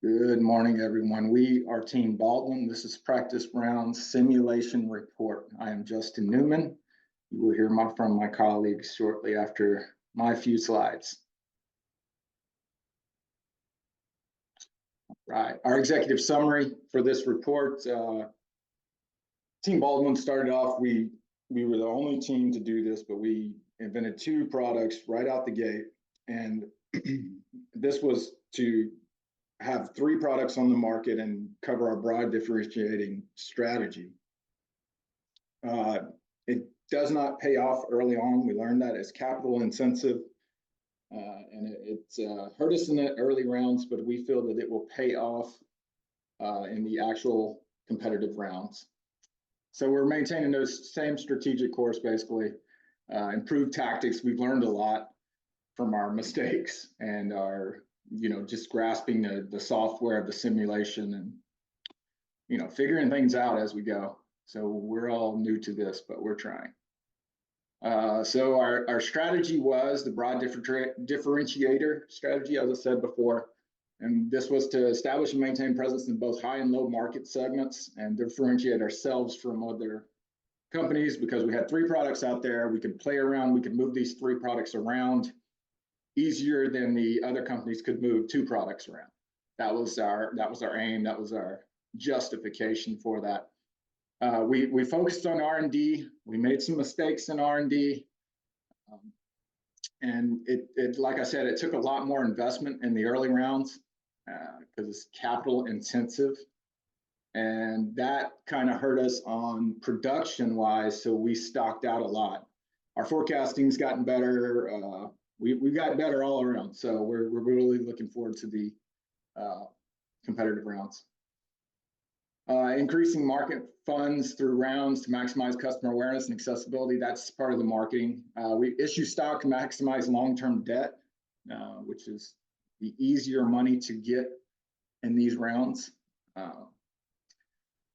Good morning, everyone. We are Team Baldwin. This is practice round simulation report. I am Justin Newman. You will hear from my colleagues shortly after my few slides. Right. Our executive summary for this report. Team Baldwin started off, we were the only team to do this, but we invented two products right out the gate. And this was to have three products on the market and cover our broad differentiating strategy. It does not pay off early on. We learned that it's capital intensive, and it hurt us in the early rounds, but we feel that it will pay off in the actual competitive rounds. So we're maintaining those same strategic course, basically. Improved tactics. We've learned a lot from our mistakes and our, just grasping the software of the simulation and, figuring things out as we go. So we're all new to this, but we're trying. So our strategy was the broad differentiator strategy, as I said before. And this was to establish and maintain presence in both high and low market segments and differentiate ourselves from other companies because we had three products out there. We could play around, we could move these three products around easier than the other companies could move two products around. That was our aim. That was our justification for that. We focused on R&D. We made some mistakes in R&D. And it, like I said, it took a lot more investment in the early rounds because it's capital intensive. And that kind of hurt us on production wise. So we stocked out a lot. Our forecasting's gotten better. We've gotten better all around. So we're really looking forward to the competitive rounds. Increasing market funds through rounds to maximize customer awareness and accessibility. That's part of the marketing. We issue stock to maximize long-term debt, which is the easier money to get in these rounds.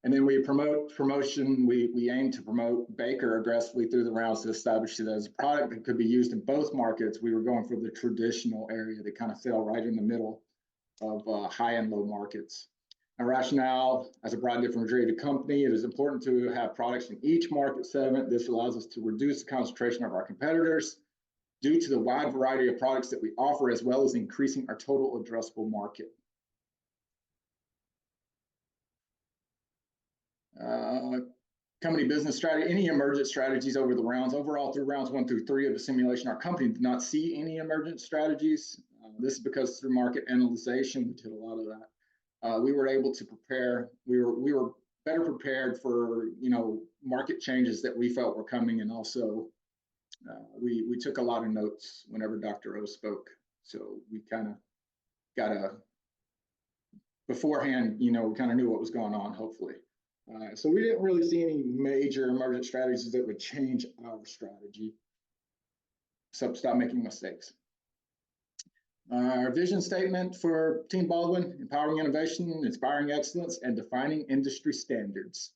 And then we promotion. We aim to promote Baker aggressively through the rounds to establish it as a product that could be used in both markets. We were going for the traditional area that kind of fell right in the middle of high and low markets. Our rationale as a broad differentiated company, it is important to have products in each market segment. This allows us to reduce the concentration of our competitors due to the wide variety of products that we offer, as well as increasing our total addressable market. Company business strategy, any emergent strategies over the rounds. Overall, through rounds 1 through 3 of the simulation, our company did not see any emergent strategies. This is because through market analyzation, we did a lot of that. We were able to prepare. We were better prepared for market changes that we felt were coming, and also we took a lot of notes whenever Dr. O spoke. So we kind of got beforehand. We kind of knew what was going on. Hopefully. So we didn't really see any major emergent strategies that would change our strategy, except stop making mistakes. Our vision statement for Team Baldwin: empowering innovation, inspiring excellence, and defining industry standards.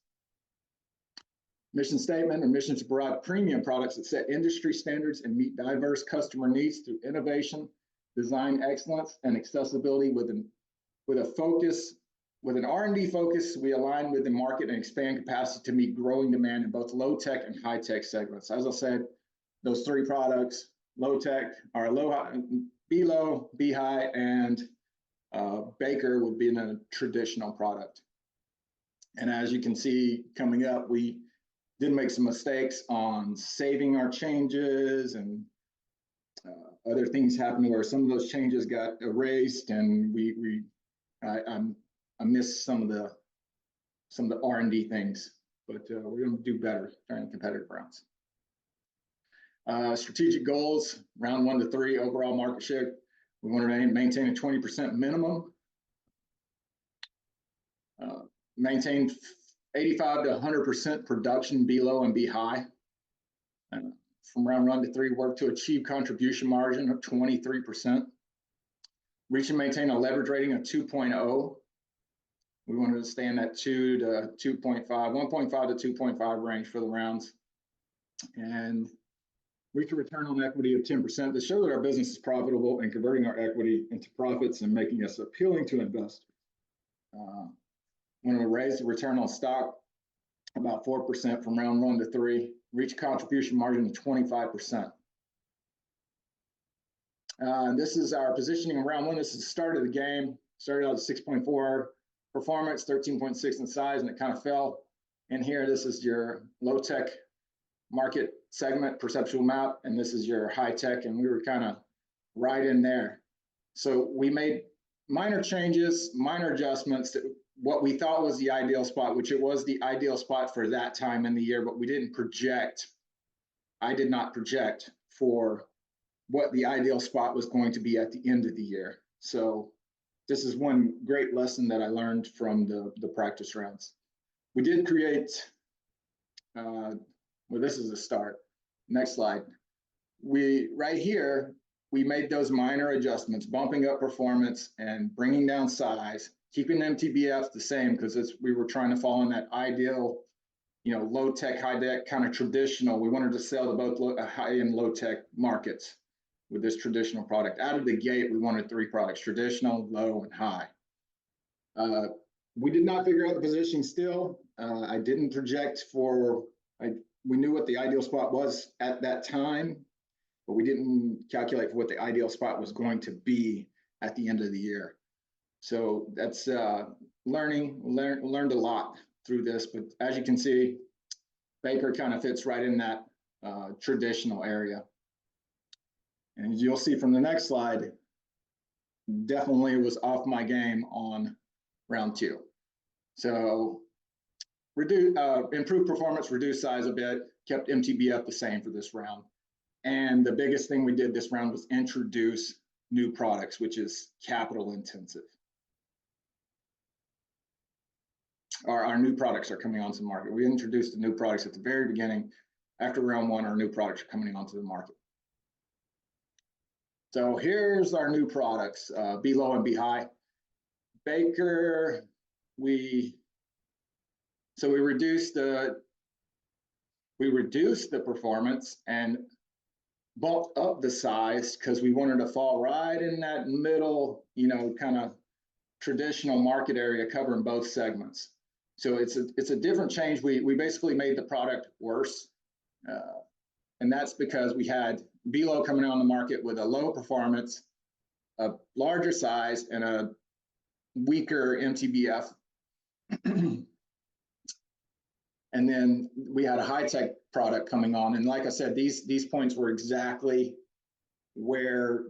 Mission statement: our mission to provide premium products that set industry standards and meet diverse customer needs through innovation, design excellence, and accessibility with an R&D focus. We align with the market and expand capacity to meet growing demand in both low-tech and high-tech segments. As I said, those three products, low-tech, are be low, be high, and Baker would be in a traditional product. And as you can see coming up, we did make some mistakes on saving our changes, and other things happened where some of those changes got erased, and I missed some of the R&D things, but we're going to do better during competitive rounds. Strategic goals: round 1 to 3, overall market share. We want to maintain a 20% minimum. Maintain 85 to 100% production, be low and be high. From round 1 to 3, work to achieve contribution margin of 23%. Reach and maintain a leverage rating of 2.0. We wanted to stay in that 2 to 2.5, 1.5 to 2.5 range for the rounds. And reach a return on equity of 10% to show that our business is profitable and converting our equity into profits and making us appealing to investors. When we raised the return on stock about 4% from round 1 to 3, reach contribution margin of 25%. This is our positioning in round 1. This is the start of the game. Started out at 6.4 performance, 13.6 in size, and it kind of fell. And here, this is your low tech market segment perceptual map, and this is your high tech, and we were kind of right in there. So we made minor changes, minor adjustments to what we thought was the ideal spot, which it was the ideal spot for that time in the year, but we didn't project. I did not project for what the ideal spot was going to be at the end of the year. So this is one great lesson that I learned from the practice rounds. We did create, well, this is a start. Next slide. Right here, we made those minor adjustments, bumping up performance and bringing down size, keeping MTBF the same because we were trying to fall in that ideal, low tech, high tech, kind of traditional. We wanted to sell to both high and low tech markets with this traditional product. Out of the gate, we wanted 3 products: traditional, low, and high. We did not figure out the positioning still. I didn't project we knew what the ideal spot was at that time, but we didn't calculate for what the ideal spot was going to be at the end of the year. So that's learned a lot through this, but as you can see, Baker kind of fits right in that traditional area. And you'll see from the next slide, definitely was off my game on round 2. So improved performance, reduced size a bit, kept MTBF the same for this round. And the biggest thing we did this round was introduce new products, which is capital intensive. Our new products are coming onto the market. We introduced the new products at the very beginning. After round 1, our new products are coming onto the market. So here's our new products, Be Low and Be High. Baker, we reduced the performance and bumped up the size because we wanted to fall right in that middle, kind of traditional market area covering both segments. So it's a different change. We basically made the product worse, and that's because we had Be Low coming on the market with a low performance, a larger size, and a weaker MTBF. And then we had a high-tech product coming on. And like I said, these points were exactly where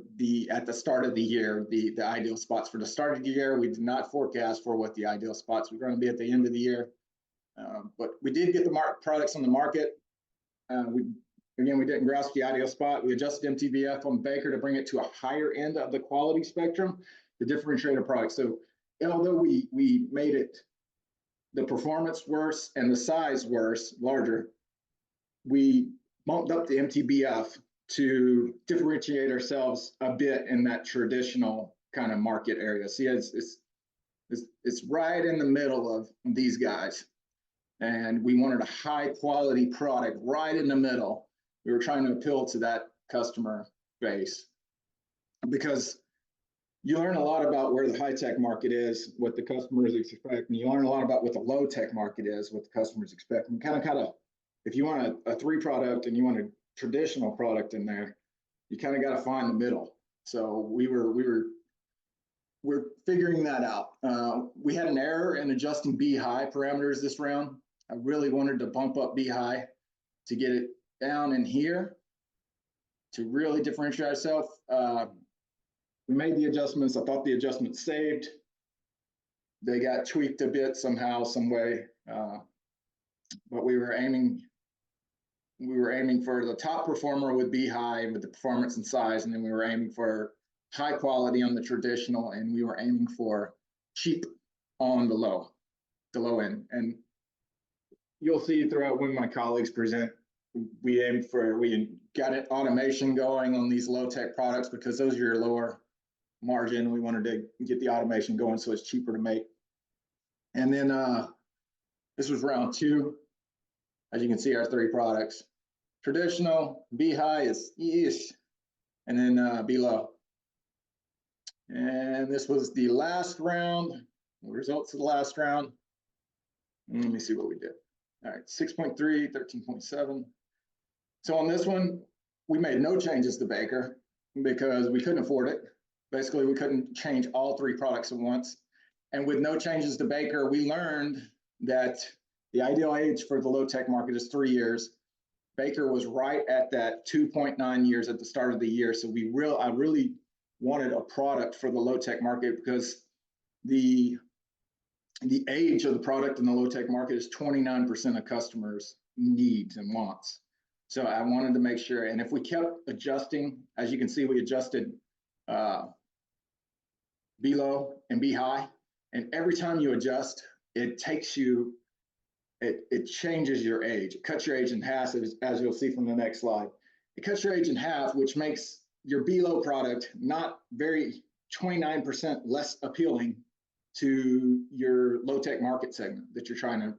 at the start of the year, the ideal spots for the start of the year. We did not forecast for what the ideal spots were going to be at the end of the year. But we did get the products on the market. We didn't grasp the ideal spot. We adjusted MTBF on Baker to bring it to a higher end of the quality spectrum to differentiate our product. So although we made it the performance worse and the size worse, larger, we bumped up the MTBF to differentiate ourselves a bit in that traditional kind of market area. See, it's right in the middle of these guys. And we wanted a high quality product right in the middle. We were trying to appeal to that customer base because you learn a lot about where the high-tech market is, what the customers expect, and you learn a lot about what the low-tech market is, what the customers expect. And kind of, if you want a 3 product and you want a traditional product in there, you kind of got to find the middle. So we're figuring that out. We had an error in adjusting Be High parameters this round. I really wanted to bump up Be High to get it down in here to really differentiate ourselves. We made the adjustments. I thought the adjustments saved. They got tweaked a bit somehow, some way. But we were aiming for the top performer with Be High with the performance and size, and then we were aiming for high quality on the traditional, and we were aiming for cheap on the low end. And you'll see throughout when my colleagues present, we got it automation going on these low tech products because those are your lower margin. We wanted to get the automation going so it's cheaper to make. And then this was round 2. As you can see, our 3 products: traditional, Be High is ish, and then Be Low. And this was the last round. The results of the last round. And let me see what we did. All right, 6.3, 13.7. So on this one, we made no changes to Baker because we couldn't afford it. Basically, we couldn't change all three products at once. And with no changes to Baker, we learned that the ideal age for the low-tech market is 3 years. Baker was right at that 2.9 years at the start of the year. So I really wanted a product for the low-tech market because the age of the product in the low-tech market is 29% of customers' needs and wants. So I wanted to make sure, and if we kept adjusting, as you can see, we adjusted B low and B high, and every time you adjust, it takes you, it changes your age. It cuts your age in half, as you'll see from the next slide. It cuts your age in half, which makes your B low product not very 29% less appealing to your low-tech market segment that you're trying to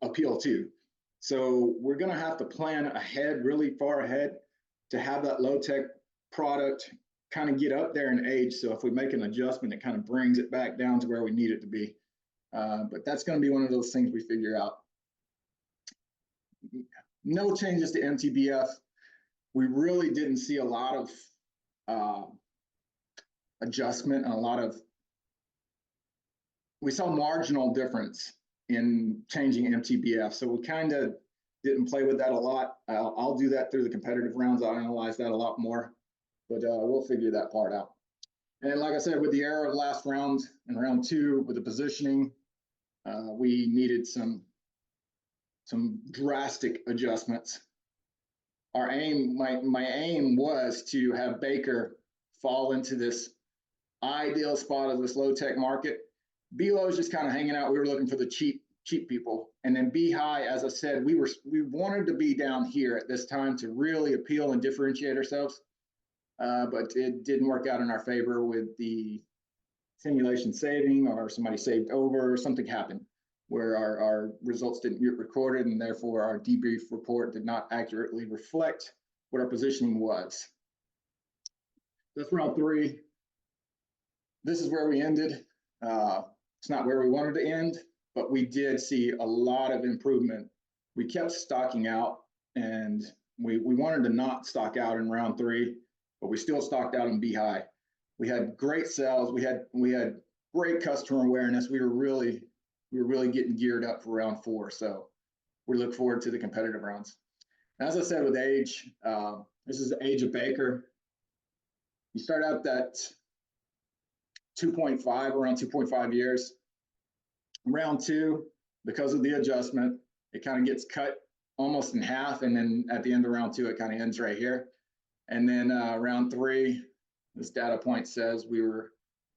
appeal to. So we're going to have to plan ahead, really far ahead, to have that low-tech product kind of get up there in age. So if we make an adjustment, it kind of brings it back down to where we need it to be. But that's going to be one of those things we figure out. No changes to MTBF. We really didn't see a lot of adjustment and we saw marginal difference in changing MTBF. So we kind of didn't play with that a lot. I'll do that through the competitive rounds. I'll analyze that a lot more, but we'll figure that part out. And like I said, with the error of last round and round 2 with the positioning, we needed some drastic adjustments. Our aim, my aim was to have Baker fall into this ideal spot of this low tech market. B low is just kind of hanging out. We were looking for the cheap people. And then B high, as I said, we wanted to be down here at this time to really appeal and differentiate ourselves. But it didn't work out in our favor with the simulation saving, or somebody saved over, or something happened where our results didn't get recorded, and therefore our debrief report did not accurately reflect what our positioning was. That's round 3. This is where we ended. It's not where we wanted to end, but we did see a lot of improvement. We kept stocking out, and we wanted to not stock out in round 3, but we still stocked out in B high. We had great sales. We had great customer awareness. We were really getting geared up for round 4. So we look forward to the competitive rounds. As I said, with age, this is the age of Baker. You start out that 2.5, around 2.5 years. Round 2, because of the adjustment, it kind of gets cut almost in half. And then at the end of round 2, it kind of ends right here. And then round 3, this data point says we were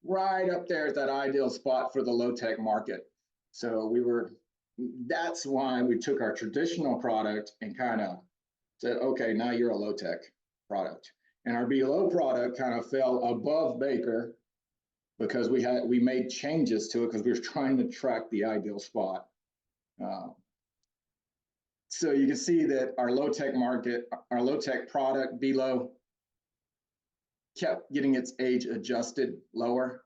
right up there at that ideal spot for the low tech market. So that's why we took our traditional product and kind of said, okay, now you're a low tech product. And our below product kind of fell above Baker because we made changes to it because we were trying to track the ideal spot. So you can see that our low tech market, our low tech product below kept getting its age adjusted lower.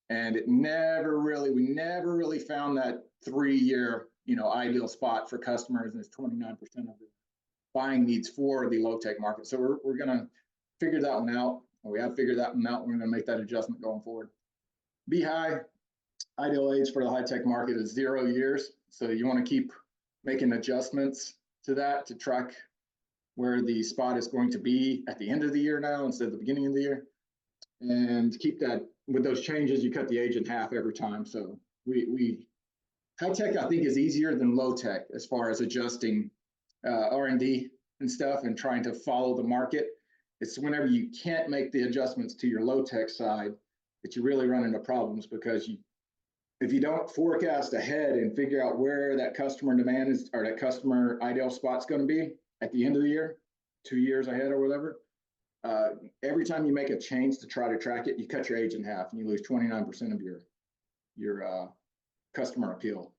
And we never really found that 3-year, ideal spot for customers, and it's 29% of the buying needs for the low tech market. So we're going to figure that one out. We have figured that one out. We're going to make that adjustment going forward. B high, ideal age for the high tech market is 0 years. So you want to keep making adjustments to that to track where the spot is going to be at the end of the year now instead of the beginning of the year. And keep that, with those changes, you cut the age in half every time. So high tech, I think, is easier than low tech as far as adjusting R&D and stuff and trying to follow the market. It's whenever you can't make the adjustments to your low tech side that you really run into problems, because if you don't forecast ahead and figure out where that customer demand is, or that customer ideal spot's going to be at the end of the year, 2 years ahead or whatever, every time you make a change to try to track it, you cut your age in half and you lose 29% of your customer appeal.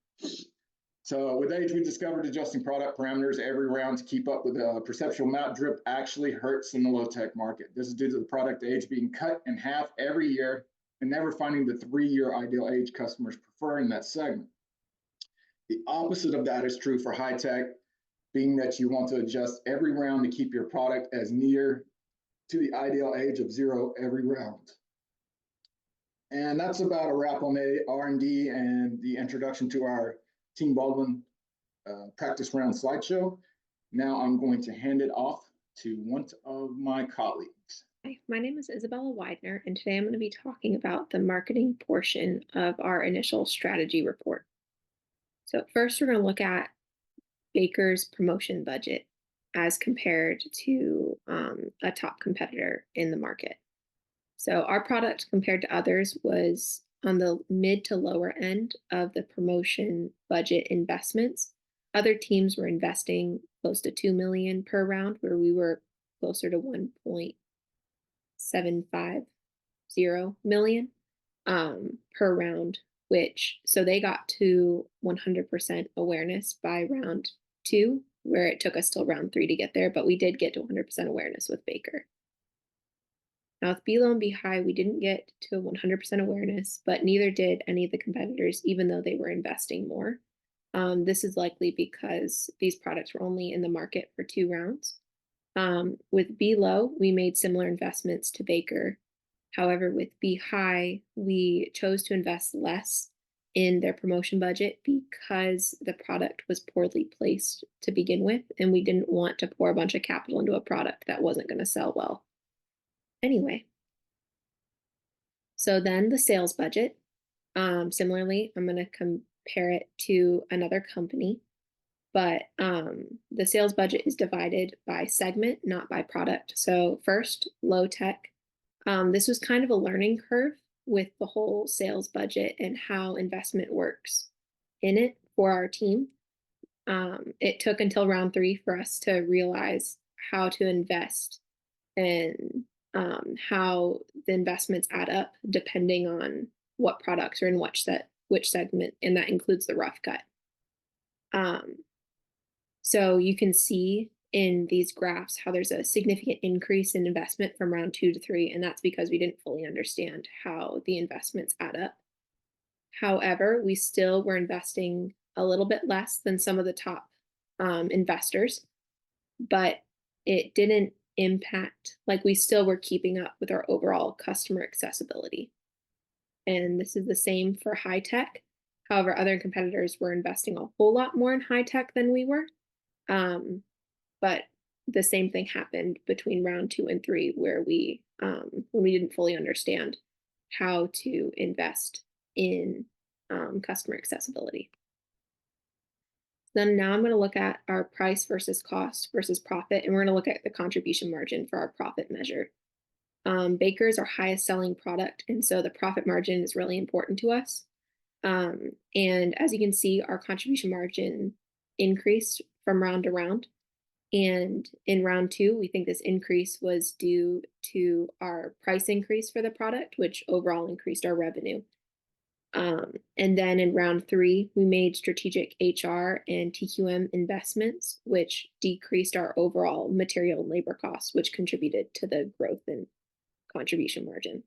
So with age, we discovered adjusting product parameters every round to keep up with the perceptual mount drip actually hurts in the low tech market. This is due to the product age being cut in half every year and never finding the 3-year ideal age customers prefer in that segment. The opposite of that is true for high tech, being that you want to adjust every round to keep your product as near to the ideal age of 0 every round. And that's about a wrap on the R&D and the introduction to our Team Baldwin practice round slideshow. Now I'm going to hand it off to one of my colleagues. Hi, my name is Isabella Widener, and today I'm going to be talking about the marketing portion of our initial strategy report. So first, we're going to look at Baker's promotion budget as compared to a top competitor in the market. So our product compared to others was on the mid to lower end of the promotion budget investments. Other teams were investing close to $2 million per round, where we were closer to $1.750 million per round, so they got to 100% awareness by round 2, where it took us till round 3 to get there, but we did get to 100% awareness with Baker. Now with Be Low and Be High, we didn't get to 100% awareness, but neither did any of the competitors, even though they were investing more. This is likely because these products were only in the market for 2 rounds. With Be Low, we made similar investments to Baker. However, with Be High, we chose to invest less in their promotion budget because the product was poorly placed to begin with, and we didn't want to pour a bunch of capital into a product that wasn't going to sell well. Anyway, so then the sales budget, similarly, I'm going to compare it to another company, but the sales budget is divided by segment, not by product. So first, low tech. This was kind of a learning curve with the whole sales budget and how investment works in it for our team. It took until round 3 for us to realize how to invest and how the investments add up depending on what products are in which segment, and that includes the rough cut. So you can see in these graphs how there's a significant increase in investment from round 2 to 3, and that's because we didn't fully understand how the investments add up. However, we still were investing a little bit less than some of the top investors, but it didn't impact, like we still were keeping up with our overall customer accessibility. And this is the same for high tech. However, other competitors were investing a whole lot more in high tech than we were. But the same thing happened between round 2 and 3, where when we didn't fully understand how to invest in customer accessibility. Then now I'm going to look at our price versus cost versus profit, and we're going to look at the contribution margin for our profit measure. Baker is our highest selling product, and so the profit margin is really important to us. And as you can see, our contribution margin increased from round to round. And in round 2, we think this increase was due to our price increase for the product, which overall increased our revenue. And then in round 3, we made strategic HR and TQM investments, which decreased our overall material and labor costs, which contributed to the growth in contribution margin.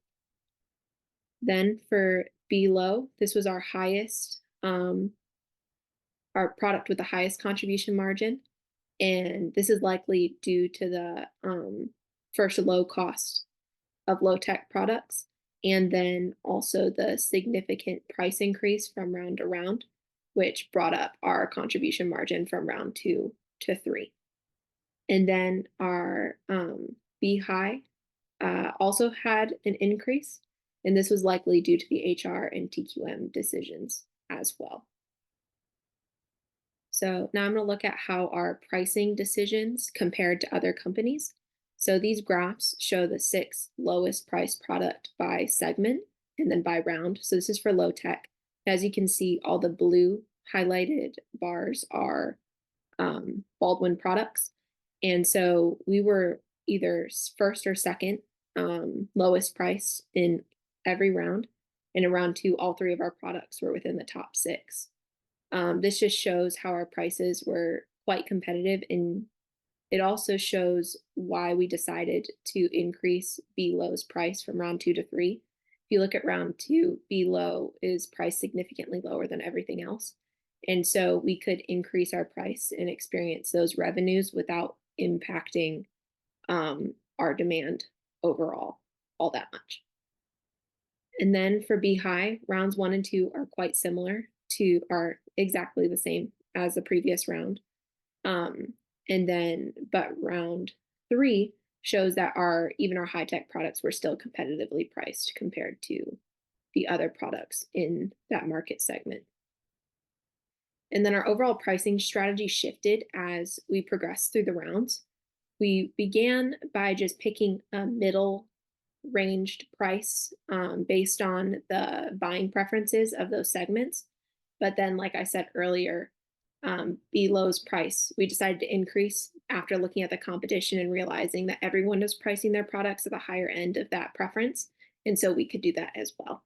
Then for Be Low, this was our highest, our product with the highest contribution margin. And this is likely due to the first low cost of low tech products, and then also the significant price increase from round to round, which brought up our contribution margin from round 2 to 3. And then our Be High also had an increase, and this was likely due to the HR and TQM decisions as well. So now I'm going to look at how our pricing decisions compared to other companies. So these graphs show the 6 lowest priced product by segment and then by round. So this is for low tech. As you can see, all the blue highlighted bars are Baldwin products. And so we were either first or second lowest price in every round. And in round 2, all 3 of our products were within the top 6. This just shows how our prices were quite competitive, and it also shows why we decided to increase Be Low's price from round 2 to 3, you look at round two, B low is priced significantly lower than everything else. And so we could increase our price and experience those revenues without impacting our demand overall all that much. And then for B high, rounds one and two are quite similar to are exactly the same as the previous round. But round three shows that even our high tech products were still competitively priced compared to the other products in that market segment. And then our overall pricing strategy shifted as we progressed through the rounds. We began by just picking a middle ranged price based on the buying preferences of those segments. But then, like I said earlier, Below's price, we decided to increase after looking at the competition and realizing that everyone was pricing their products at the higher end of that preference. And so we could do that as well.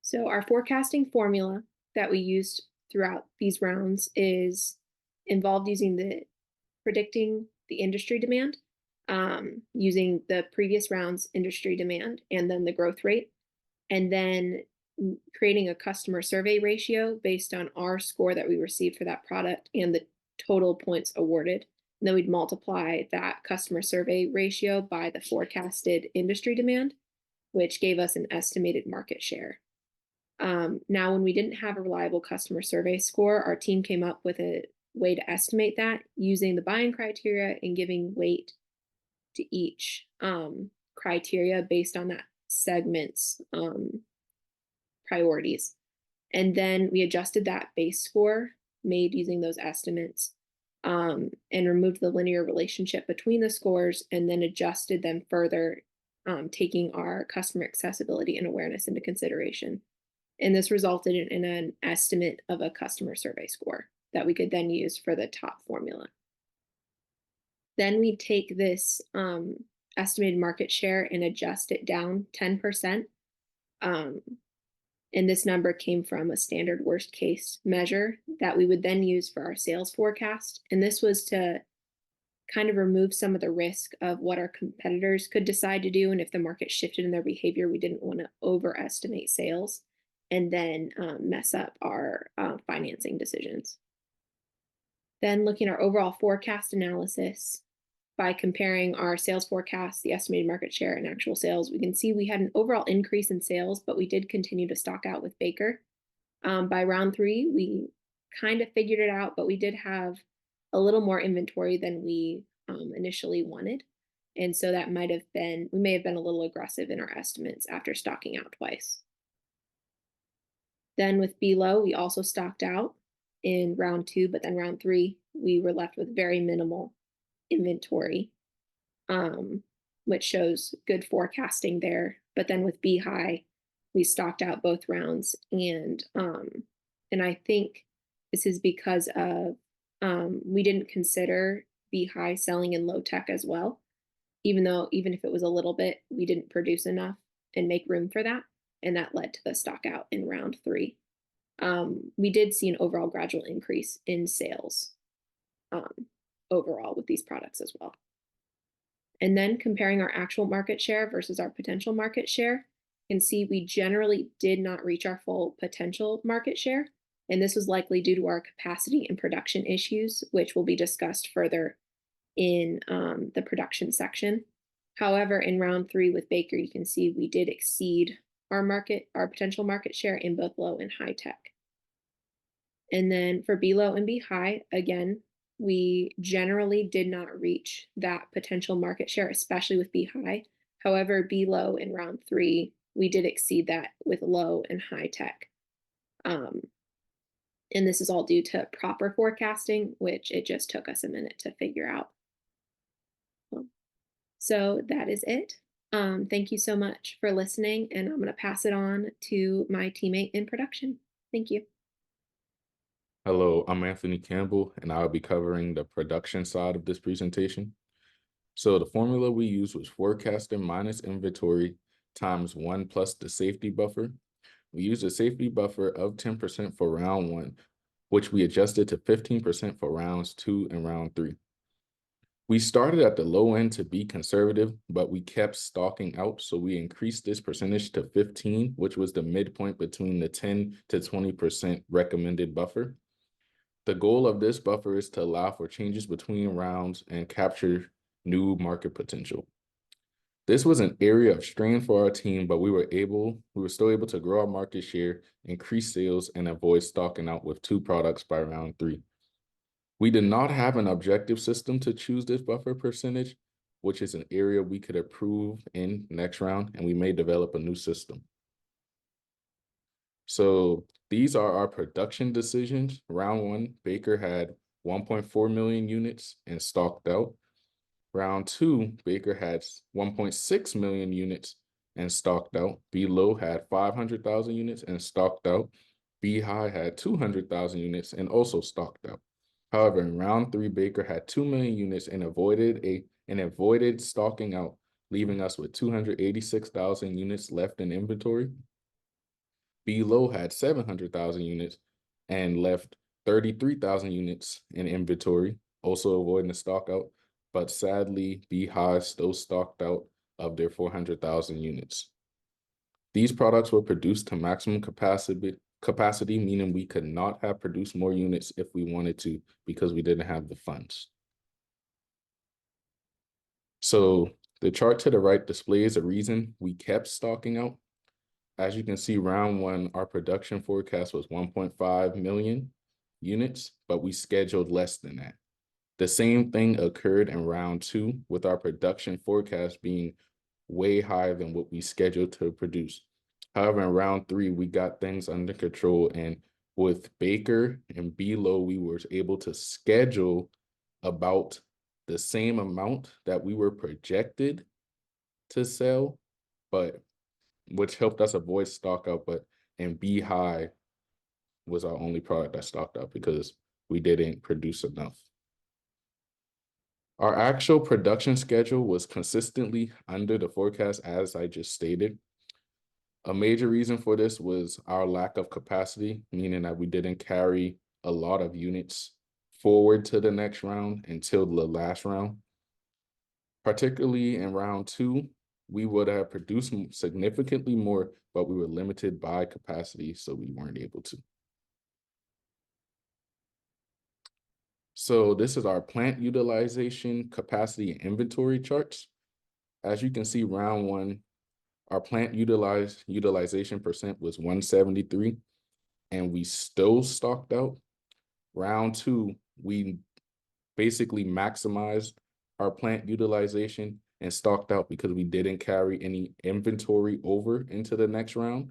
So our forecasting formula that we used throughout these rounds is involved using predicting the industry demand, using the previous round's industry demand and then the growth rate, and then creating a customer survey ratio based on our score that we received for that product and the total points awarded. And then we'd multiply that customer survey ratio by the forecasted industry demand, which gave us an estimated market share. Now, when we didn't have a reliable customer survey score, our team came up with a way to estimate that using the buying criteria and giving weight to each criteria based on that segment's priorities. And then we adjusted that base score made using those estimates and removed the linear relationship between the scores and then adjusted them further, taking our customer accessibility and awareness into consideration. And this resulted in an estimate of a customer survey score that we could then use for the top formula. Then we take this estimated market share and adjust it down 10%. And this number came from a standard worst case measure that we would then use for our sales forecast. And this was to kind of remove some of the risk of what our competitors could decide to do. And if the market shifted in their behavior, we didn't want to overestimate sales and then mess up our financing decisions. Then looking at our overall forecast analysis by comparing our sales forecast, the estimated market share, and actual sales, we can see we had an overall increase in sales, but we did continue to stock out with Baker. By round three, we kind of figured it out, but we did have a little more inventory than we initially wanted. And so that we may have been a little aggressive in our estimates after stocking out twice. Then with Below, we also stocked out in round two, but then round three, we were left with very minimal inventory, which shows good forecasting there. But then with B high, we stocked out both rounds, and I think this is because of we didn't consider B high selling in low tech as well, even if it was a little bit, we didn't produce enough and make room for that. And that led to the stock out in round three. We did see an overall gradual increase in sales overall with these products as well. And then comparing our actual market share versus our potential market share, you can see we generally did not reach our full potential market share. And this was likely due to our capacity and production issues, which will be discussed further in the production section. However, in round three with Baker, you can see we did exceed our potential market share in both low and high tech. And then for B low and B high, again, we generally did not reach that potential market share, especially with B high. However, B low in round three, we did exceed that with low and high tech. And this is all due to proper forecasting, which it just took us a minute to figure out. So that is it. Thank you so much for listening, and I'm going to pass it on to my teammate in production. Thank you. Hello, I'm Anthony Campbell, and I'll be covering the production side of this presentation. So the formula we used was forecasting minus inventory times 1 plus the safety buffer. We used a safety buffer of 10% for round 1, which we adjusted to 15% for rounds 2 and round 3. We started at the low end to be conservative, but we kept stocking out. So we increased this percentage to 15, which was the midpoint between the 10 to 20% recommended buffer. The goal of this buffer is to allow for changes between rounds and capture new market potential. This was an area of strain for our team, but we were still able to grow our market share, increase sales, and avoid stocking out with 2 products by round 3. We did not have an objective system to choose this buffer percentage, which is an area we could improve in next round, and we may develop a new system. So these are our production decisions. Round 1, Baker had 1.4 million units and stocked out. Round 2, Baker had 1.6 million units and stocked out. B low had 500,000 units and stocked out. B high had 200,000 units and also stocked out. However, in round 3, Baker had 2 million units and avoided stocking out, leaving us with 286,000 units left in inventory. B low had 700,000 units and left 33,000 units in inventory, also avoiding the stock out. But sadly, B high still stocked out of their 400,000 units. These products were produced to maximum capacity, meaning we could not have produced more units if we wanted to because we didn't have the funds. So the chart to the right displays a reason we kept stocking out. As you can see, round 1, our production forecast was 1.5 million units, but we scheduled less than that. The same thing occurred in round 2 with our production forecast being way higher than what we scheduled to produce. However, in round 3, we got things under control, and with Baker and B low, we were able to schedule about the same amount that we were projected to sell, but which helped us avoid stock out. But and B high was our only product that stocked out because we didn't produce enough. Our actual production schedule was consistently under the forecast, as I just stated. A major reason for this was our lack of capacity, meaning that we didn't carry a lot of units forward to the next round until the last round. Particularly in round 2, we would have produced significantly more, but we were limited by capacity, so we weren't able to. So this is our plant utilization, capacity, and inventory charts. As you can see, round 1, our plant utilization percent was 173, and we still stocked out. Round 2, we basically maximized our plant utilization and stocked out because we didn't carry any inventory over into the next round.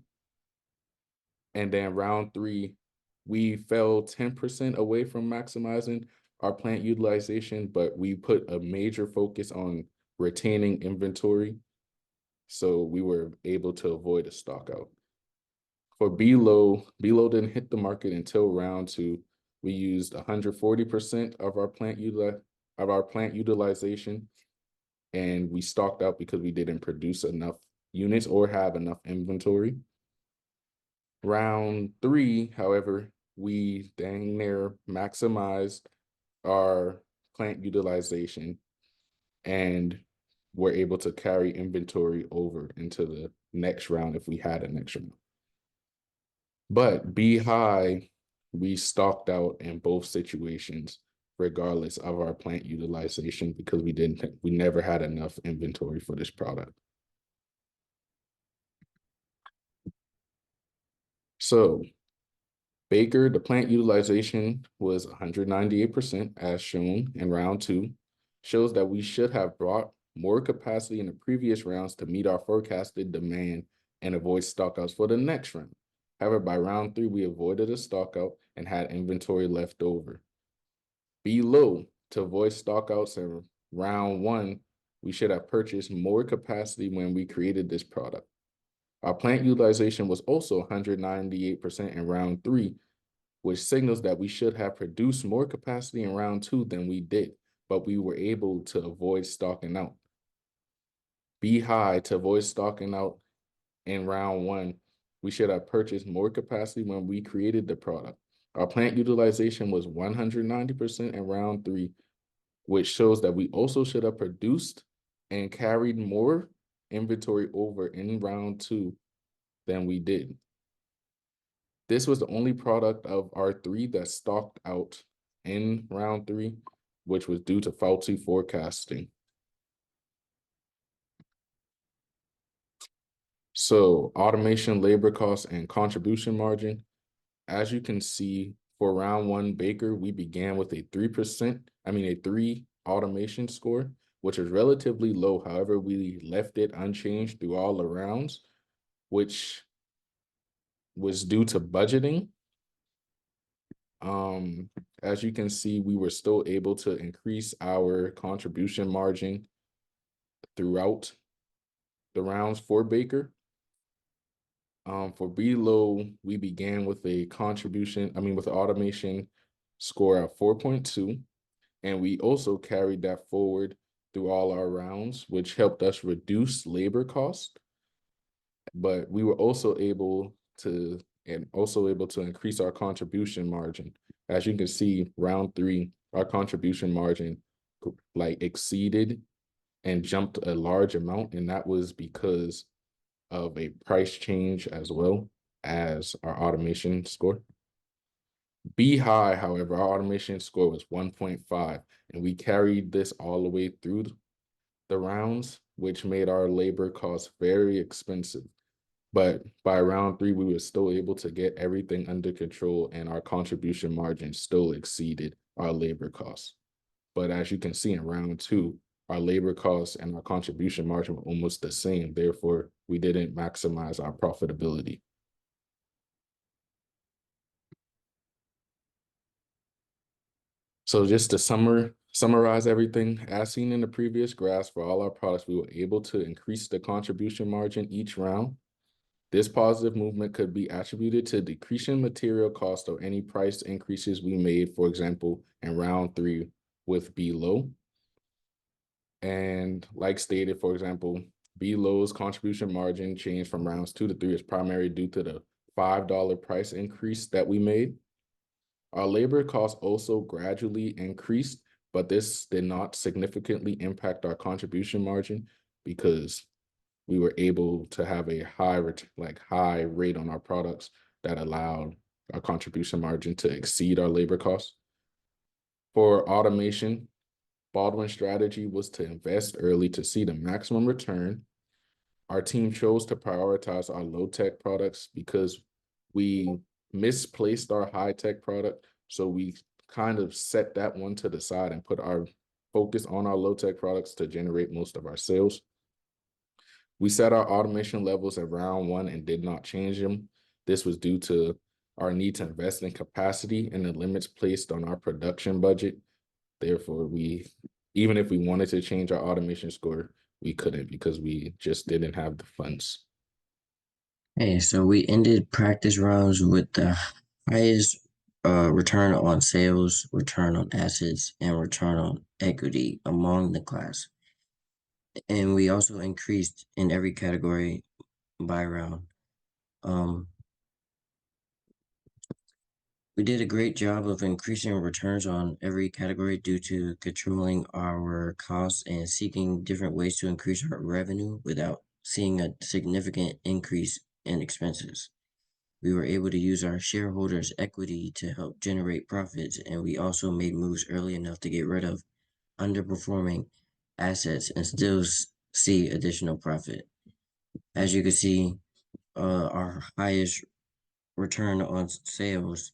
And then round 3, we fell 10% away from maximizing our plant utilization, but we put a major focus on retaining inventory. So we were able to avoid a stock out. For B low didn't hit the market until round 2. We used 140% of our plant utilization, and we stocked out because we didn't produce enough units or have enough inventory. Round 3, however, we dang near maximized our plant utilization and were able to carry inventory over into the next round if we had a next round. But B high, we stocked out in both situations, regardless of our plant utilization, because we never had enough inventory for this product. So Baker, the plant utilization was 198% as shown in round 2, shows that we should have brought more capacity in the previous rounds to meet our forecasted demand and avoid stockouts for the next round. However, by round 3, we avoided a stockout and had inventory left over. B low, to avoid stockouts in round 1, we should have purchased more capacity when we created this product. Our plant utilization was also 198% in round 3, which signals that we should have produced more capacity in round 2 than we did, but we were able to avoid stocking out. B high, to avoid stocking out in round 1, we should have purchased more capacity when we created the product. Our plant utilization was 190% in round 3, which shows that we also should have produced and carried more inventory over in round 2 than we did. This was the only product of our 3 that stocked out in round 3, which was due to faulty forecasting. So automation, labor costs, and contribution margin. As you can see, for round 1 Baker, we began with a 3 automation score, which is relatively low. However, we left it unchanged through all the rounds, which was due to budgeting. As you can see, we were still able to increase our contribution margin throughout the rounds for Baker. For B-Low, we began with a with an automation score of 4.2, and we also carried that forward through all our rounds, which helped us reduce labor cost. But we were also able to increase our contribution margin. As you can see, round 3, our contribution margin exceeded and jumped a large amount, and that was because of a price change as well as our automation score. B high, however, our automation score was 1.5, and we carried this all the way through the rounds, which made our labor costs very expensive. But by round 3, we were still able to get everything under control, and our contribution margin still exceeded our labor costs. But as you can see in round 2, our labor costs and our contribution margin were almost the same. Therefore, we didn't maximize our profitability. So just to summarize everything, as seen in the previous graphs for all our products, we were able to increase the contribution margin each round. This positive movement could be attributed to decreasing material cost or any price increases we made, for example, in round 3 with B-Low. And like stated, for example, B-Low's contribution margin change from rounds 2 to 3 is primarily due to the $5 price increase that we made. Our labor costs also gradually increased, but this did not significantly impact our contribution margin because we were able to have a high rate on our products that allowed our contribution margin to exceed our labor costs. For automation, Baldwin's strategy was to invest early to see the maximum return. Our team chose to prioritize our low-tech products because we misplaced our high-tech product. So we kind of set that one to the side and put our focus on our low-tech products to generate most of our sales. We set our automation levels at round 1 and did not change them. This was due to our need to invest in capacity and the limits placed on our production budget. Therefore, even if we wanted to change our automation score, we couldn't because we just didn't have the funds. Hey, so we ended practice rounds with the highest return on sales, return on assets, and return on equity among the class. And we also increased in every category by round. We did a great job of increasing returns on every category due to controlling our costs and seeking different ways to increase our revenue without seeing a significant increase in expenses. We were able to use our shareholders' equity to help generate profits, and we also made moves early enough to get rid of underperforming assets and still see additional profit. As you can see, our highest return on sales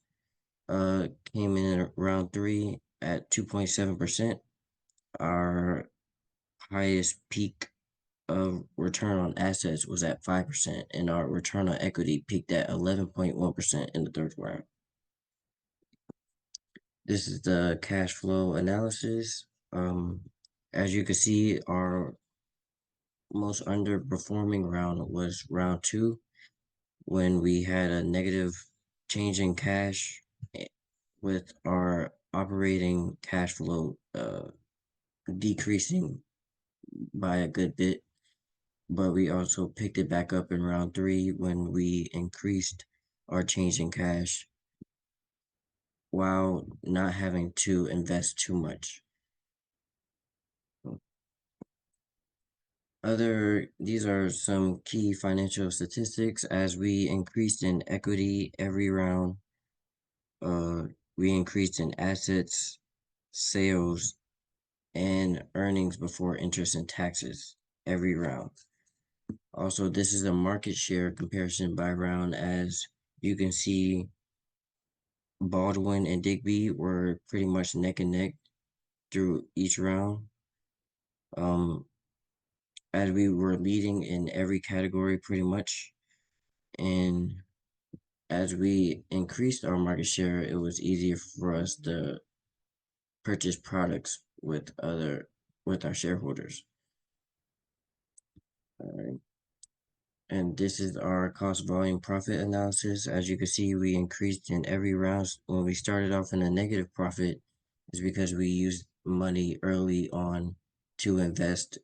came in at round 3 at 2.7%. Our highest peak of return on assets was at 5%, and our return on equity peaked at 11.1% in the 3rd round. This is the cash flow analysis. As you can see, our most underperforming round was round 2, when we had a negative change in cash with our operating cash flow decreasing by a good bit. But we also picked it back up in round 3 when we increased our change in cash while not having to invest too much. These are some key financial statistics. As we increased in equity every round, we increased in assets, sales, and earnings before interest and taxes every round. Also, this is a market share comparison by round. As you can see, Baldwin and Digby were pretty much neck and neck through each round. As we were leading in every category pretty much. And as we increased our market share, it was easier for us to purchase products with our shareholders. All right. And this is our cost volume profit analysis. As you can see, we increased in every round. When we started off in a negative profit, is because we used money early on to invest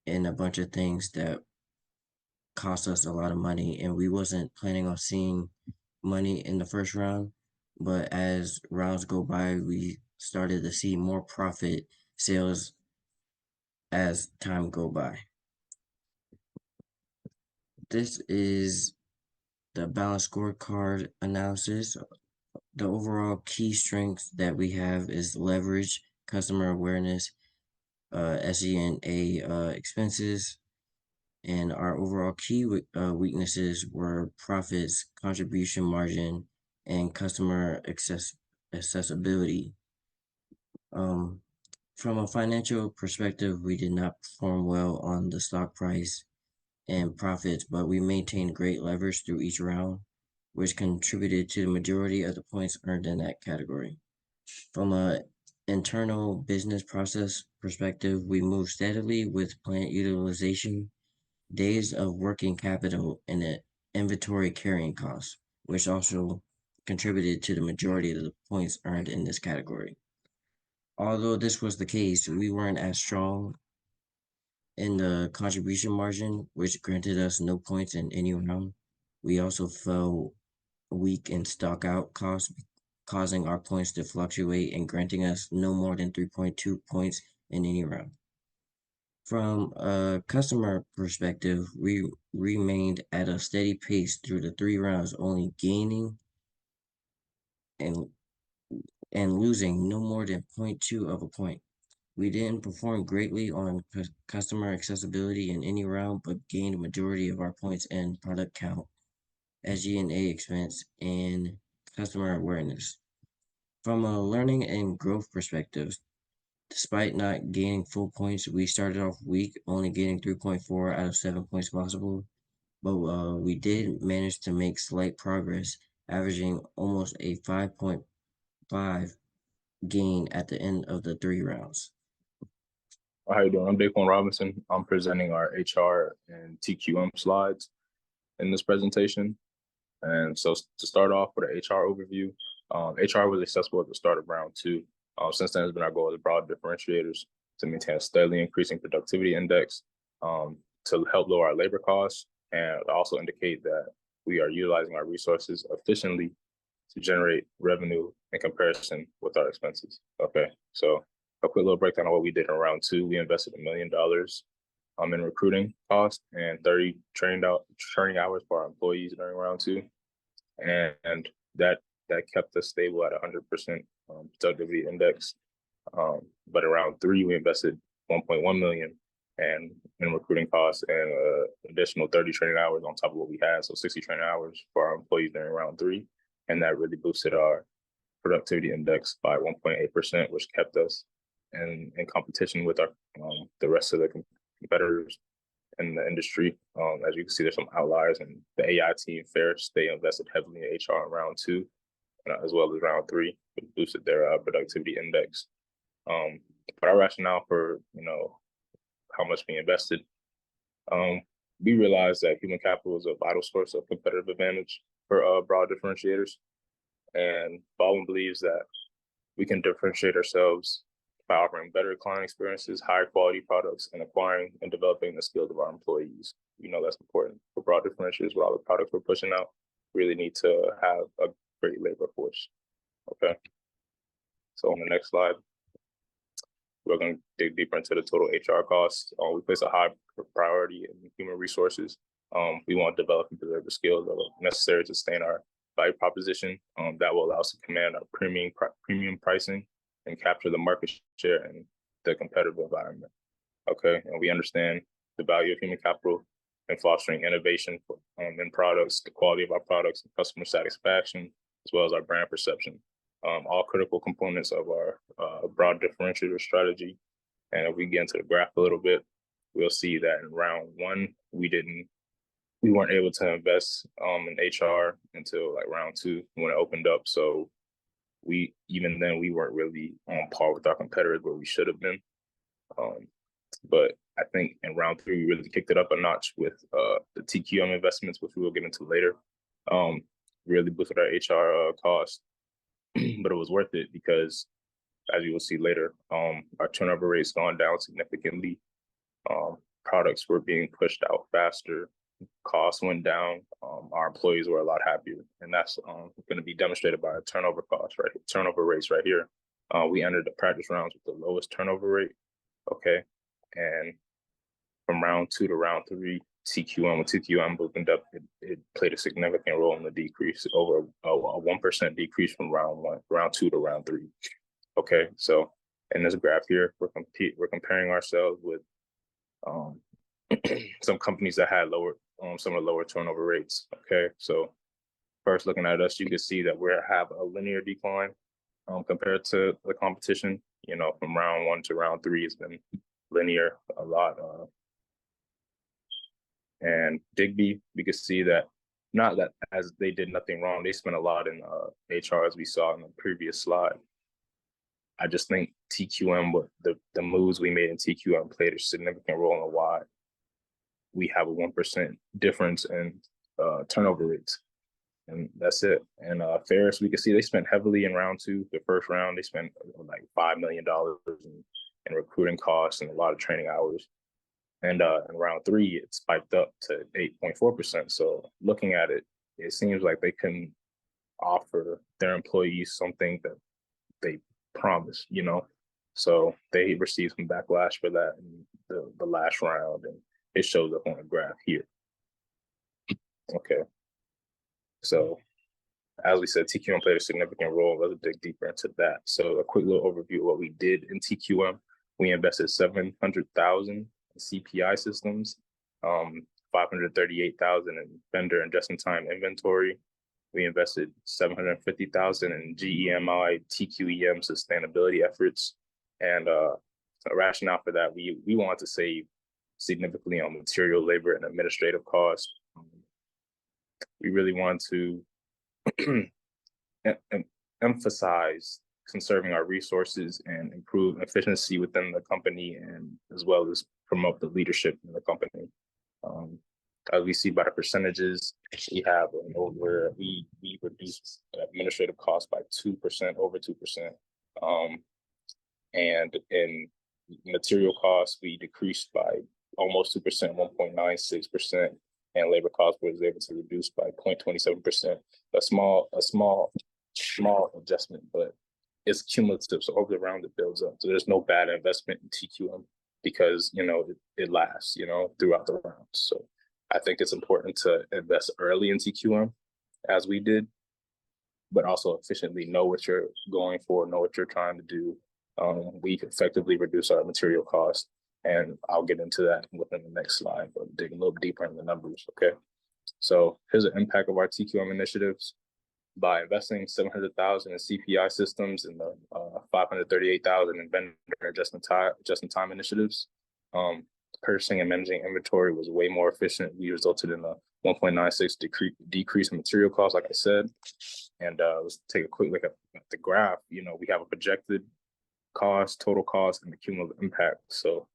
in a bunch of things that cost us a lot of money, and we wasn't planning on seeing money in the first round. But as rounds go by, we started to see more profit sales as time go by. This is the balance scorecard analysis. The overall key strengths that we have is leverage, customer awareness, SG&A expenses, and our overall key weaknesses were profits, contribution margin, and customer accessibility. From a financial perspective, we did not perform well on the stock price and profits, but we maintained great leverage through each round, which contributed to the majority of the points earned in that category. From a internal business process perspective, we moved steadily with plant utilization, days of working capital, and the inventory carrying costs, which also contributed to the majority of the points earned in this category. Although this was the case, we weren't as strong in the contribution margin, which granted us no points in any round. We also fell weak in stock out costs, causing our points to fluctuate and granting us no more than 3.2 points in any round. From a customer perspective, we remained at a steady pace through the 3 rounds, only gaining and losing no more than 0.2 of a point. We didn't perform greatly on customer accessibility in any round, but gained a majority of our points in product count, SG&A expense, and customer awareness. From a learning and growth perspective, despite not gaining full points, we started off weak, only gaining 3.4 out of 7 points possible, but we did manage to make slight progress, averaging almost a 5.5 gain at the end of the 3 rounds. How you doing? I'm Daquan Robinson. I'm presenting our HR and TQM slides in this presentation. And so to start off with an HR overview, HR was accessible at the start of round 2. Since then, it's been our goal as broad differentiators to maintain a steadily increasing productivity index, to help lower our labor costs, and also indicate that we are utilizing our resources efficiently to generate revenue in comparison with our expenses. Okay, so a quick little breakdown of what we did in round 2. We invested $1 million in recruiting costs and 30 training hours for our employees during round 2, and that kept us stable at 100% productivity index. But around 3, we invested $1.1 million in recruiting costs and additional 30 training hours on top of what we had, so 60 training hours for our employees during round 3, and that really boosted our productivity index by 1.8%, which kept us in competition with our the rest of the competitors in the industry. As you can see, there's some outliers, and the AI team, Ferris, they invested heavily in HR in round 2, as well as round 3, which boosted their productivity index. But our rationale for how much we invested, we realized that human capital is a vital source of competitive advantage for broad differentiators, and Baldwin believes that we can differentiate ourselves by offering better client experiences, higher quality products, and acquiring and developing the skills of our employees. That's important for broad differentiators. With all the products we're pushing out, we really need to have a great labor force. Okay. So on the next slide, we're going to dig deeper into the total HR costs. We place a high priority in human resources. We want to develop and deliver skills that are necessary to sustain our value proposition that will allow us to command our premium pricing and capture the market share in the competitive environment. Okay, and we understand the value of human capital and fostering innovation in products, the quality of our products, and customer satisfaction, as well as our brand perception. All critical components of our broad differentiator strategy. And if we get into the graph a little bit, we'll see that in round one, we weren't able to invest in HR until like round two when it opened up. So even then we weren't really on par with our competitors where we should have been. But I think in round three, we really kicked it up a notch with the TQM investments, which we will get into later. Really boosted our HR costs, but it was worth it because, as you will see later, our turnover rate's gone down significantly. Products were being pushed out faster. Costs went down. Our employees were a lot happier, and that's going to be demonstrated by our turnover rates right here. We entered the practice rounds with the lowest turnover rate. Okay, and from round two to round three, when TQM opened up, it played a significant role in the decrease, over a 1% decrease from round two to round three. Okay, so in this graph here, we're comparing ourselves with some companies that had some of the lower turnover rates. Okay, so first looking at us, you can see that we have a linear decline compared to the competition. You know, from round one to round three, it's been linear a lot. And Digby, we could see that, not that as they did nothing wrong, they spent a lot in HR, as we saw in the previous slide. I just think TQM, the moves we made in TQM played a significant role in why we have a 1% difference in turnover rates. And that's it. And Ferris, we can see they spent heavily in round two. The first round, they spent like $5 million in recruiting costs and a lot of training hours. And in round three, it spiked up to 8.4%. So looking at it, it seems like they can offer their employees something that they promised, you know. So they received some backlash for that in the last round, and it shows up on the graph here. Okay. So as we said, TQM played a significant role. Let's dig deeper into that. So a quick little overview of what we did in TQM. We invested $700,000 in CPI systems, $538,000 in vendor and just-in-time inventory. We invested $750,000 in GEMI, TQEM sustainability efforts. And a rationale for that, we wanted to save significantly on material, labor, and administrative costs. We really want to emphasize conserving our resources and improve efficiency within the company, and as well as promote the leadership in the company. As we see by the percentages, we have we reduced administrative costs by 2%, over 2%. And in material costs, we decreased by almost 2%, 1.96%. And labor cost was able to reduce by 0.27%. A small adjustment, but it's cumulative. So over the round, it builds up. So there's no bad investment in TQM because, you know, it lasts, you know, throughout the round. So I think it's important to invest early in TQM, as we did, but also efficiently know what you're going for, know what you're trying to do. We effectively reduce our material costs, and I'll get into that within the next slide, but dig a little deeper in the numbers, okay? So here's the impact of our TQM initiatives. By investing $700,000 in CPI systems and the $538,000 in vendor just-in-time initiatives, purchasing and managing inventory was way more efficient. We resulted in a 1.96 decrease in material costs, like I said. And let's take a quick look at the graph. You know, we have a projected cost, total cost, and the cumulative impact. So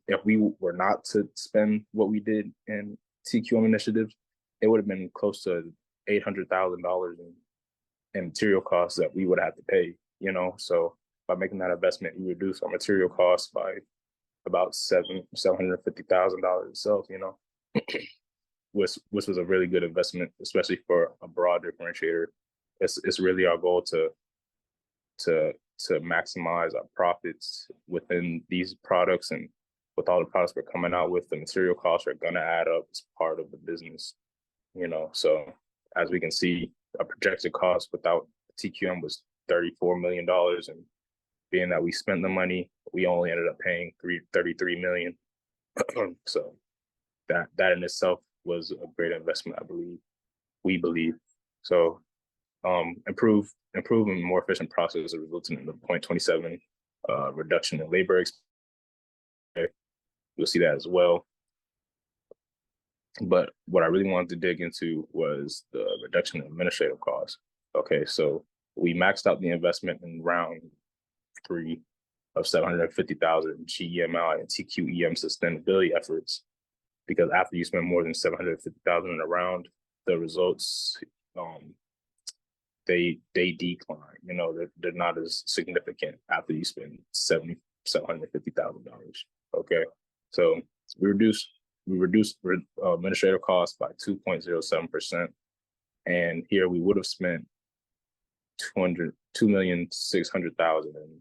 if we were not to spend what we did in TQM initiatives, it would have been close to $800,000 in material costs that we would have to pay, you know. So by making that investment, we reduced our material costs by about $750,000 itself, you know, which was a really good investment, especially for a broad differentiator. It's really our goal to to maximize our profits within these products, and with all the products we're coming out with, the material costs are going to add up as part of the business, so as we can see, a projected cost without TQM was $34 million, and being that we spent the money, we only ended up paying $33 million. So that in itself was a great investment, we believe. So improve and more efficient process resulting in the 0.27 reduction in labor expense. You'll see that as well. But what I really wanted to dig into was the reduction in administrative costs. Okay, so we maxed out the investment in round 3 of $750,000 in GEMI and TQEM sustainability efforts, because after you spend more than $750,000 in a round, the results they decline. They're not as significant after you spend $750,000. Okay, so we reduced administrative costs by 2.07%, and here we would have spent $2,600,000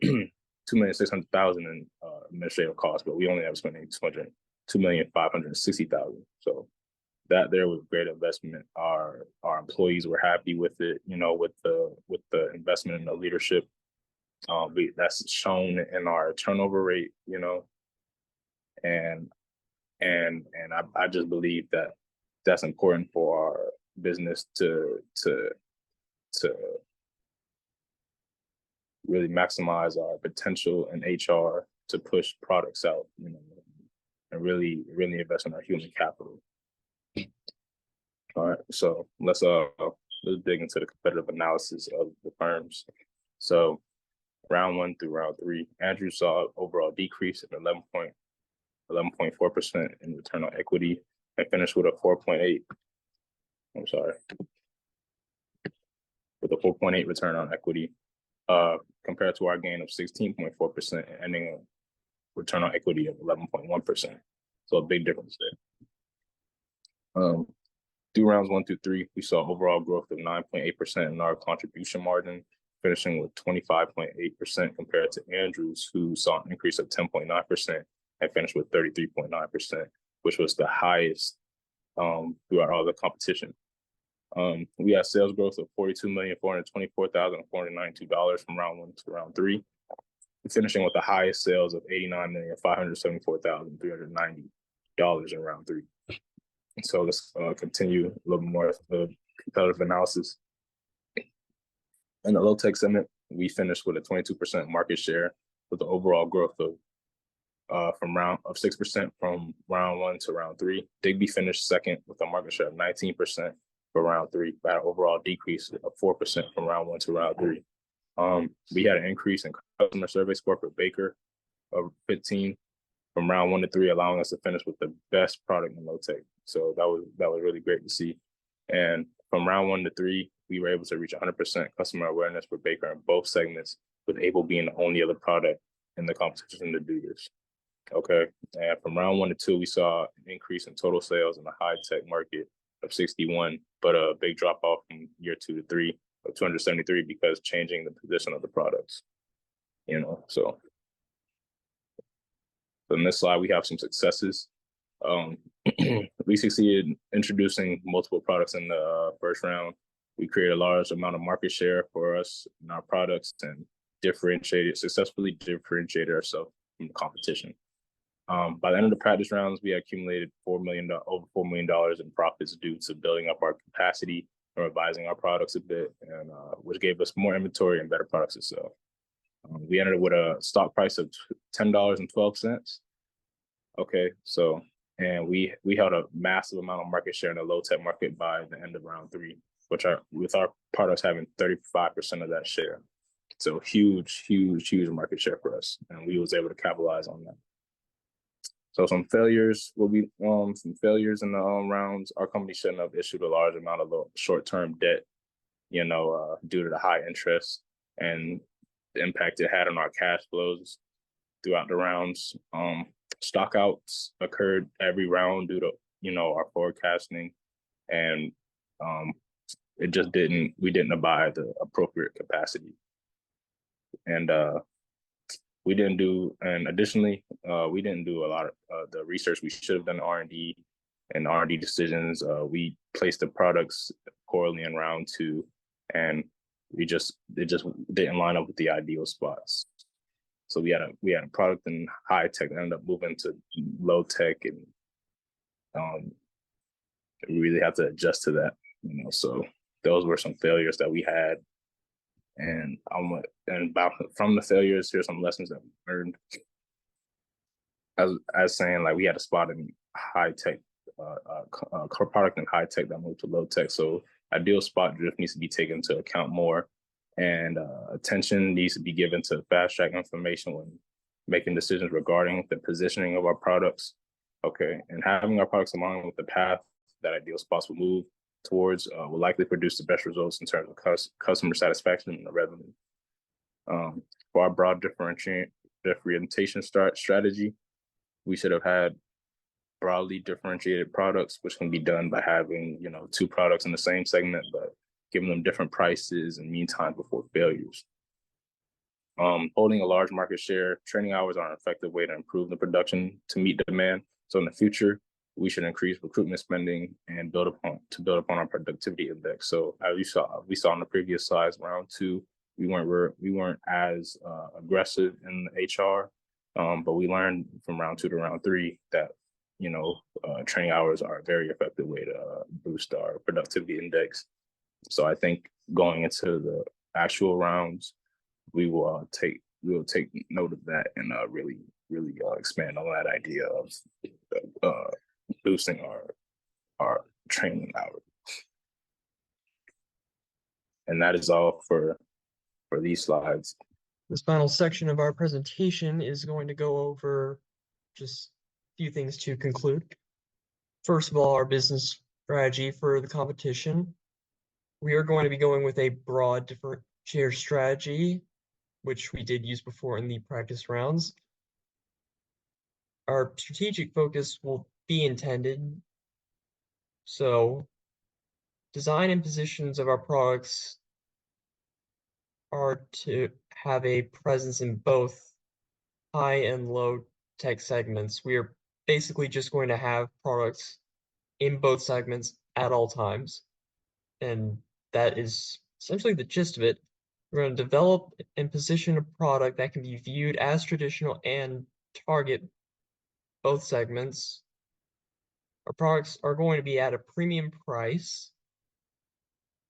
in in administrative costs, but we only have spending $2,560,000. So that there was a great investment. Our employees were happy with it, with the investment in the leadership. That's shown in our turnover rate, and I just believe that that's important for our business to really maximize our potential in HR to push products out, and really invest in our human capital. All right, so let's dig into the competitive analysis of the firms. So round 1 through round 3, Andrew saw overall decrease in 11.4% in return on equity and finished with a 4.8 return on equity, compared to our gain of 16.4% and ending a return on equity of 11.1%. So a big difference there. Through rounds 1 through 3, we saw overall growth of 9.8% in our contribution margin, finishing with 25.8% compared to Andrews, who saw an increase of 10.9% and finished with 33.9%, which was the highest throughout all the competition. We had sales growth of $42,424,492 from round 1 to round 3, finishing with the highest sales of $89,574,390 in round 3. So let's continue a little more of the competitive analysis. In the low tech segment, we finished with a 22% market share, with the overall growth of 6% from round 1 to round 3. Digby finished second with a market share of 19% for round 3, but an overall decrease of 4% from round 1 to round 3. We had an increase in customer survey score for Baker of 15 from round 1 to 3, allowing us to finish with the best product in low tech. So that was really great to see. And from round 1 to 3, we were able to reach 100% customer awareness for Baker in both segments, with Able being the only other product in the competition to do this. Okay, and from round 1 to 2, we saw an increase in total sales in the high tech market of 61, but a big drop off from year 2 to 3 of 273 because changing the position of the products. So in this slide, we have some successes. We succeeded in introducing multiple products in the first round. We created a large amount of market share for us in our products and successfully differentiated ourselves from the competition. By the end of the practice rounds, we accumulated over $4 million in profits due to building up our capacity and revising our products a bit, and which gave us more inventory and better products to sell. We ended with a stock price of $10.12. Okay, so and we held a massive amount of market share in the low tech market by the end of round 3, with our products having 35% of that share. So huge market share for us, and we was able to capitalize on that. So some failures in the rounds. Our company shouldn't have issued a large amount of short-term debt, due to the high interest and the impact it had on our cash flows throughout the rounds. Stockouts occurred every round due to our forecasting, and we didn't abide the appropriate capacity. And additionally, we didn't do a lot of the research we should have done R&D and R&D decisions. We placed the products poorly in round 2, and it just didn't line up with the ideal spots. So we had a product in high tech that ended up moving to low tech, and we really have to adjust to that, So those were some failures that we had, and from the failures, here's some lessons that we learned. As saying, like, we had a spot in high tech, product in high tech that moved to low tech. So ideal spot drift needs to be taken into account more, and attention needs to be given to fast track information when making decisions regarding the positioning of our products. Okay, and having our products aligned with the path that ideal spots will move towards will likely produce the best results in terms of customer satisfaction and the revenue. For our broad differentiation strategy, we should have had broadly differentiated products, which can be done by having 2 products in the same segment, but giving them different prices and mean time before failures. Holding a large market share, training hours are an effective way to improve the production to meet demand. So in the future, we should increase recruitment spending and build upon our productivity index. So as we saw in the previous slides, round 2, we weren't as aggressive in HR, but we learned from round 2 to round 3 that training hours are a very effective way to boost our productivity index. So I think going into the actual rounds, we will take note of that and really expand on that idea of boosting our training hours. And that is all for these slides. This final section of our presentation is going to go over just a few things to conclude. First of all, our business strategy for the competition. We are going to be going with a broad differentiator strategy, which we did use before in the practice rounds. Our strategic focus will be intended. So design and positions of our products are to have a presence in both high and low tech segments. We are basically just going to have products in both segments at all times. And that is essentially the gist of it. We're going to develop and position a product that can be viewed as traditional and target both segments. Our products are going to be at a premium price.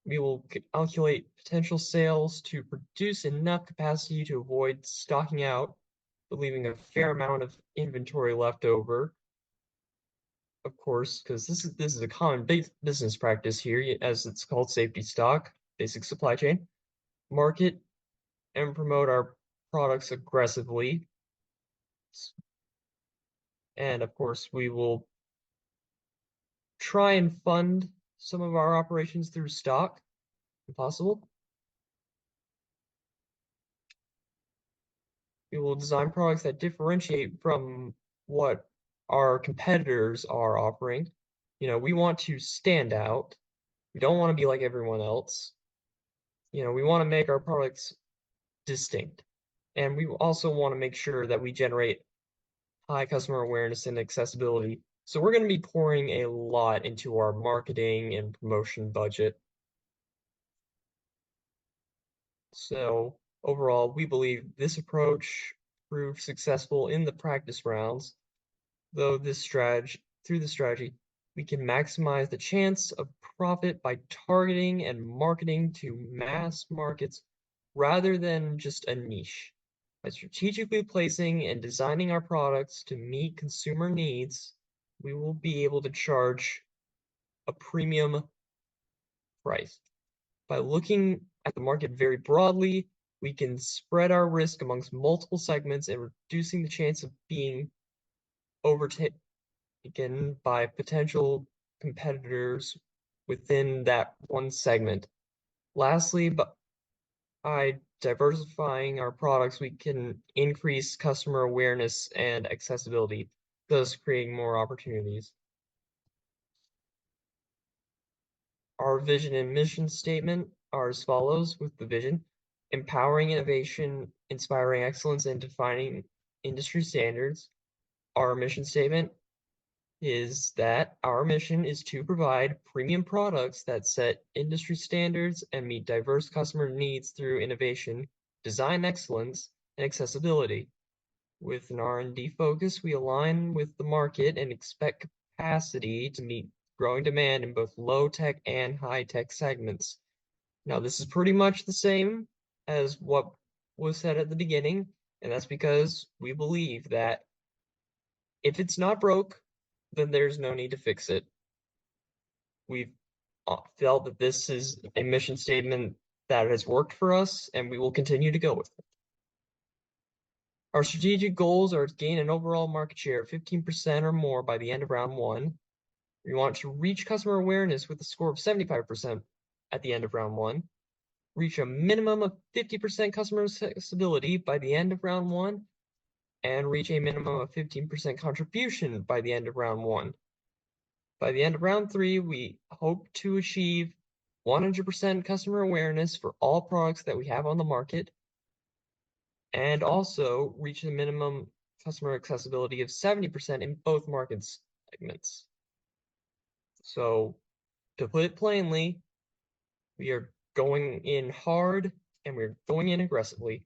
We will calculate potential sales to produce enough capacity to avoid stocking out, but leaving a fair amount of inventory left over. Of course, because this is a common business practice here, as it's called safety stock, basic supply chain. Market and promote our products aggressively. And of course, we will try and fund some of our operations through stock, if possible. We will design products that differentiate from what our competitors are offering. We want to stand out. We don't want to be like everyone else. We want to make our products distinct. And we also want to make sure that we generate high customer awareness and accessibility. So we're going to be pouring a lot into our marketing and promotion budget. So overall, we believe this approach proved successful in the practice rounds, though through this strategy, we can maximize the chance of profit by targeting and marketing to mass markets rather than just a niche. By strategically placing and designing our products to meet consumer needs, we will be able to charge a premium price. By looking at the market very broadly, we can spread our risk amongst multiple segments and reducing the chance of being overtaken by potential competitors within that one segment. Lastly, by diversifying our products, we can increase customer awareness and accessibility, thus creating more opportunities. Our vision and mission statement are as follows with the vision: empowering innovation, inspiring excellence, and defining industry standards. Our mission statement is that our mission is to provide premium products that set industry standards and meet diverse customer needs through innovation, design excellence, and accessibility. With an R&D focus, we align with the market and expect capacity to meet growing demand in both low-tech and high-tech segments. Now, this is pretty much the same as what was said at the beginning, and that's because we believe that if it's not broke, then there's no need to fix it. We've felt that this is a mission statement that has worked for us, and we will continue to go with it. Our strategic goals are to gain an overall market share of 15% or more by the end of round one. We want to reach customer awareness with a score of 75% at the end of round one. Reach a minimum of 50% customer accessibility by the end of round one, and reach a minimum of 15% contribution by the end of round one. By the end of round three, we hope to achieve 100% customer awareness for all products that we have on the market, and also reach the minimum customer accessibility of 70% in both market segments. So, to put it plainly, we are going in hard and we're going in aggressively.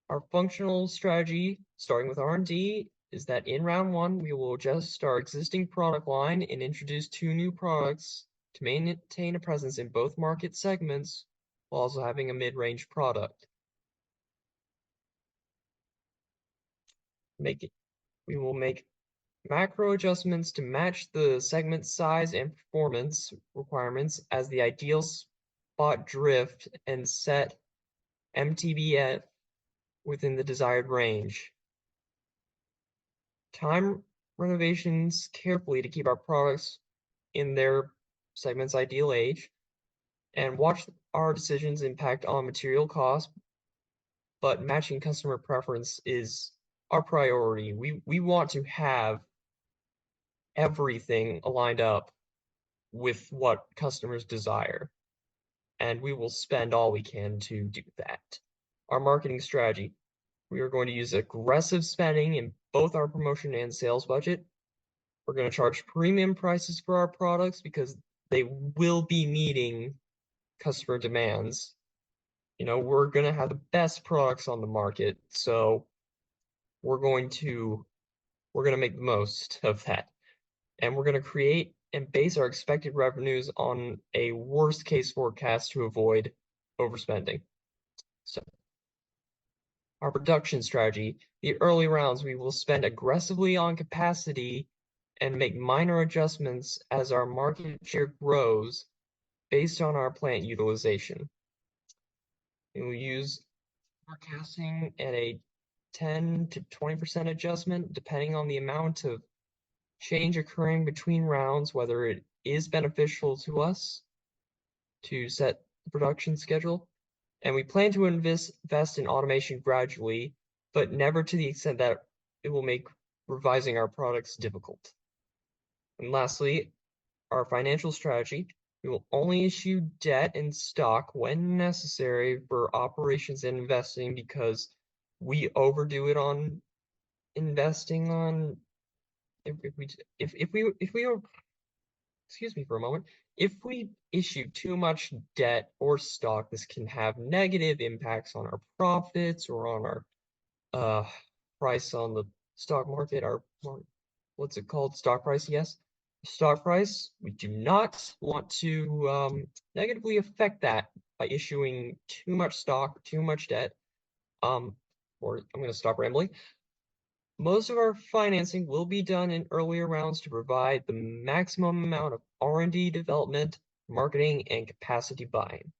Our functional strategy, starting with R&D, is that in round one, we will adjust our existing product line and introduce 2 new products to maintain a presence in both market segments while also having a mid-range product. We will make macro adjustments to match the segment size and performance requirements as the ideal spot drift and set MTBF within the desired range. Time renovations carefully to keep our products in their segment's ideal age, and watch our decisions impact on material costs, but matching customer preference is our priority. We want to have everything aligned up with what customers desire, and we will spend all we can to do that. Our marketing strategy. We are going to use aggressive spending in both our promotion and sales budget. We're going to charge premium prices for our products because they will be meeting customer demands. You know, we're going to have the best products on the market, so we're going to make the most of that. And we're going to create and base our expected revenues on a worst case forecast to avoid overspending. So, our production strategy. The early rounds, we will spend aggressively on capacity and make minor adjustments as our market share grows based on our plant utilization. We will use forecasting at a 10 to 20% adjustment depending on the amount of change occurring between rounds, whether it is beneficial to us to set the production schedule. And we plan to invest in automation gradually, but never to the extent that it will make revising our products difficult. And lastly, our financial strategy. We will only issue debt and stock when necessary for operations and investing because we overdo it on investing on if we are, excuse me for a moment, if we issue too much debt or stock, this can have negative impacts on our profits or on our price on the stock market, what's it called? Stock price, yes. Stock price, we do not want to negatively affect that by issuing too much stock, too much debt. Or I'm going to stop rambling. Most of our financing will be done in earlier rounds to provide the maximum amount of R&D development, marketing, and capacity buying.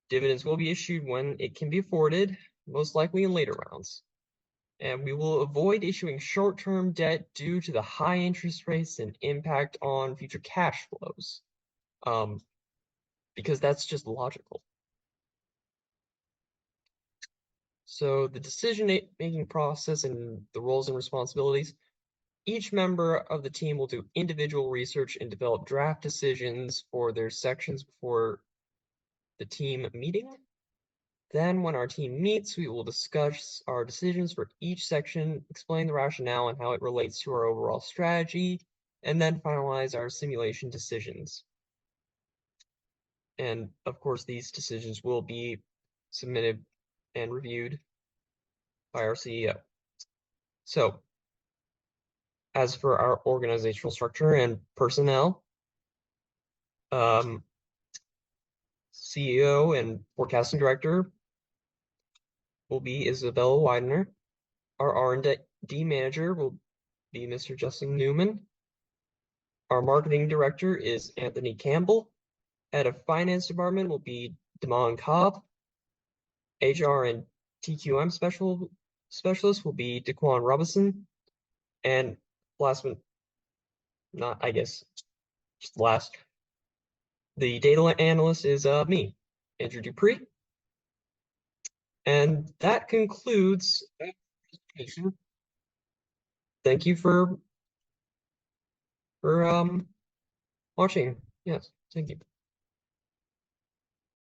Dividends will be issued when it can be afforded, most likely in later rounds. And we will avoid issuing short-term debt due to the high interest rates and impact on future cash flows, because that's just logical. So the decision-making process and the roles and responsibilities, each member of the team will do individual research and develop draft decisions for their sections before the team meeting. Then when our team meets, we will discuss our decisions for each section, explain the rationale and how it relates to our overall strategy, and then finalize our simulation decisions. And of course, these decisions will be submitted and reviewed by our CEO. So, as for our organizational structure and personnel, CEO and forecasting director will be Isabella Widener. Our R&D manager will be Mr. Justin Newman. Our marketing director is Anthony Campbell. Head of finance department will be Damon Cobb. HR and TQM specialist will be Daquan Robinson. And last but not, I guess, just last, the data analyst is me, Andrew Dupree. And that concludes that presentation. Thank you for watching. Yes, thank you.